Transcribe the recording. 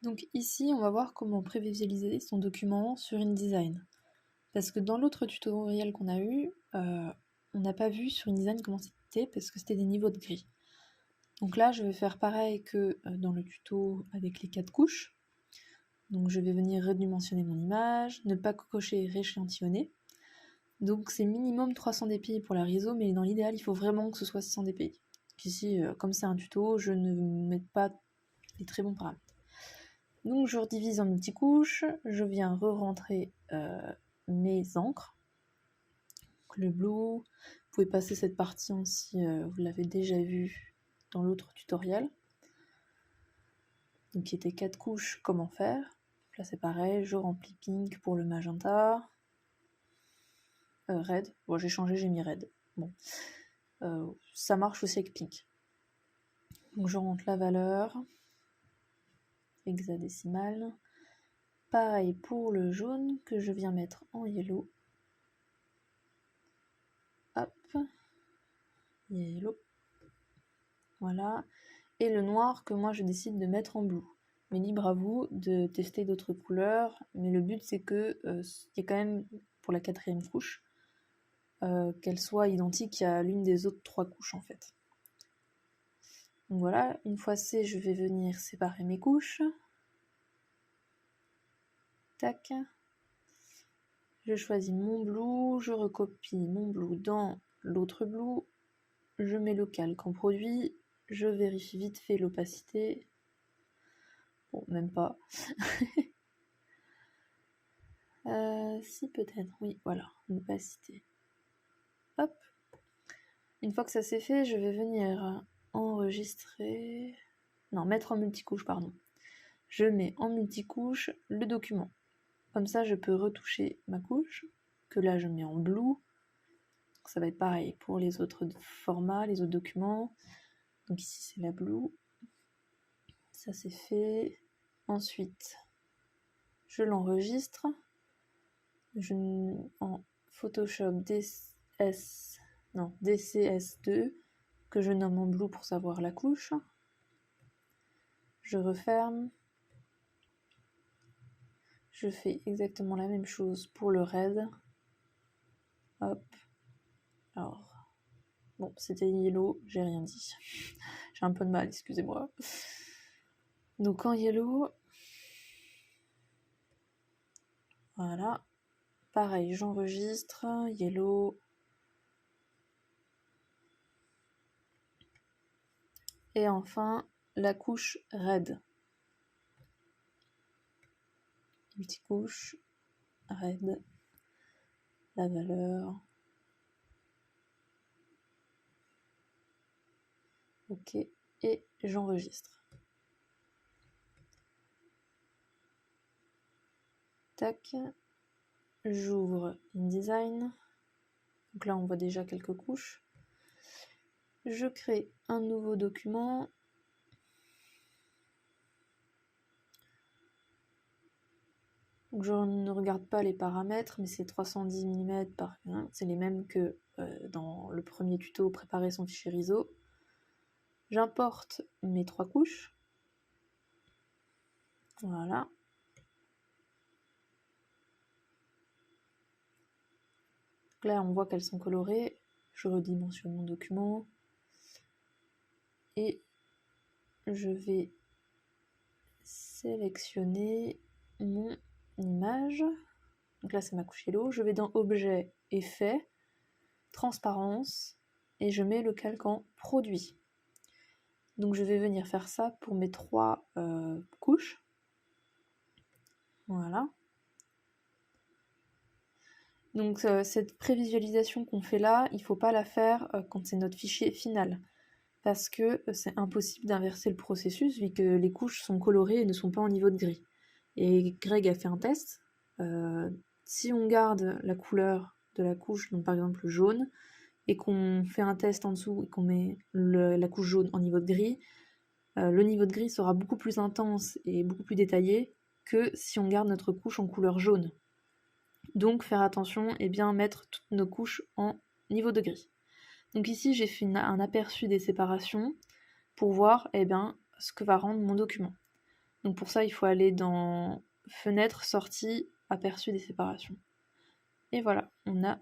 Donc ici, on va voir comment prévisualiser son document sur InDesign. Parce que dans l'autre tutoriel qu'on a eu, on n'a pas vu sur InDesign comment c'était, parce que c'était des niveaux de gris. Donc là, je vais faire pareil que dans le tuto avec les 4 couches. Donc je vais venir redimensionner mon image, ne pas cocher rééchantillonner. Donc c'est minimum 300 dpi pour la RISO, mais dans l'idéal, il faut vraiment que ce soit 600 dpi. Ici, comme c'est un tuto, je ne mets pas les très bons paramètres. Donc je redivise en multicouches, je viens re-rentrer mes encres. Donc, le blue, vous pouvez passer cette partie si vous l'avez déjà vu dans l'autre tutoriel. Donc qui était 4 couches, comment faire. Donc là c'est pareil, je remplis pink pour le magenta. Red, bon j'ai changé, j'ai mis red. Bon, ça marche aussi avec pink. Donc je rentre la valeur hexadécimale. Pareil pour le jaune que je viens mettre en yellow. Hop, yellow. Voilà. Et le noir que moi je décide de mettre en blue. Mais libre à vous de tester d'autres couleurs. Mais le but c'est que y ait quand même pour la 4e couche qu'elle soit identique à l'une des autres 3 couches en fait. Donc voilà, une fois c'est, je vais venir séparer mes couches. Tac. Je choisis mon blue, je recopie mon blue dans l'autre blue. Je mets le calque en produit. Je vérifie vite fait l'opacité. Bon, même pas. Si peut-être, oui, voilà, l'opacité. Hop. Une fois que ça c'est fait, je vais venir enregistrer... Non, mettre en multicouche, pardon. Je mets en multicouche le document. Comme ça, je peux retoucher ma couche, que là je mets en blue. Donc, ça va être pareil pour les autres formats, les autres documents. Donc ici c'est la blue. Ça c'est fait. Ensuite, je l'enregistre. En Photoshop DCS2, que je nomme en blue pour savoir la couche. Je referme. Je fais exactement la même chose pour le red. Hop. Alors, bon, c'était yellow, j'ai rien dit. J'ai un peu de mal, excusez-moi. Donc en yellow, voilà. Pareil, j'enregistre, yellow. Et enfin, la couche red. Multicouche, red, la valeur. Ok, et j'enregistre. Tac, j'ouvre InDesign. Donc là, on voit déjà quelques couches. Je crée un nouveau document. Donc je ne regarde pas les paramètres, mais c'est 310 mm par 1. C'est les mêmes que dans le premier tuto, préparer son fichier RISO. J'importe mes 3 couches. Voilà. Donc là, on voit qu'elles sont colorées. Je redimensionne mon document. Et je vais sélectionner mon image. Donc là, c'est ma couche yellow. Je vais dans Objet, Effet, Transparence, et je mets le calque en Produit. Donc je vais venir faire ça pour mes 3 couches. Voilà. Donc cette prévisualisation qu'on fait là, il ne faut pas la faire quand c'est notre fichier final. Parce que c'est impossible d'inverser le processus vu que les couches sont colorées et ne sont pas en niveau de gris. Et Greg a fait un test. Si on garde la couleur de la couche, donc par exemple le jaune, et qu'on fait un test en dessous et qu'on met la couche jaune en niveau de gris, le niveau de gris sera beaucoup plus intense et beaucoup plus détaillé que si on garde notre couche en couleur jaune. Donc faire attention et bien mettre toutes nos couches en niveau de gris. Donc ici j'ai fait un aperçu des séparations pour voir ce que va rendre mon document. Donc pour ça, il faut aller dans fenêtre, sortie, aperçu des séparations. Et voilà, on a